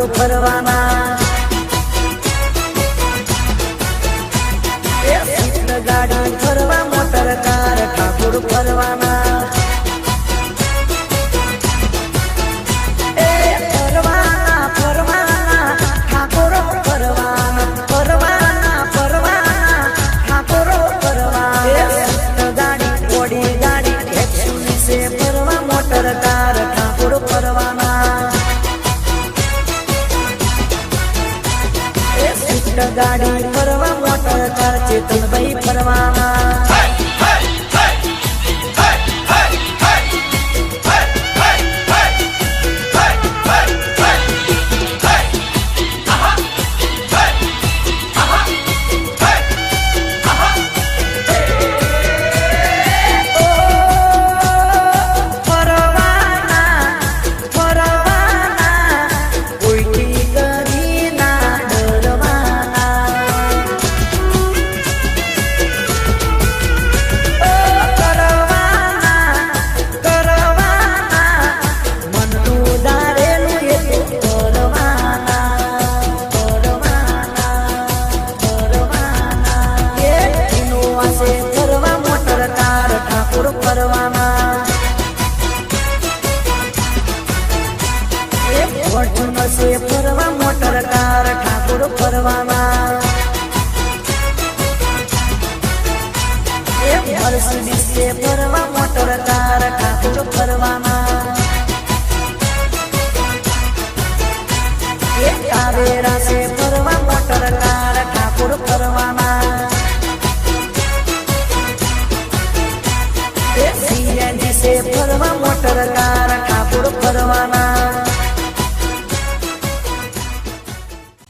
ઠાકોર ફરવાના ગાડી ફરવા મોટર કાર ઠાકોર ફરવાના ફરવાના ફરવાના ઠાકોર ફરવાના ફરવાના ફરવાના ઠાકોર ફરવાના ગાડી ઓડી ગાડી એક્સયુવી સે ફરવા મોટર કાર ઠાકોર ફરવાના ગાડી ફરવા મોટર કાર ચેતનભાઈ ફરવાના ફરવા મોટર કાર ઠાકોર ફરવાના મર્સિડીઝ સે ફરવા મોટર કાર ઠાકોર ફરવાના કાવેરા સે ફરવા મોટર કાર ઠાકોર ફરવાના સીએનજી સે ફરવા મોટર કાર ઠાકોર ફરવાના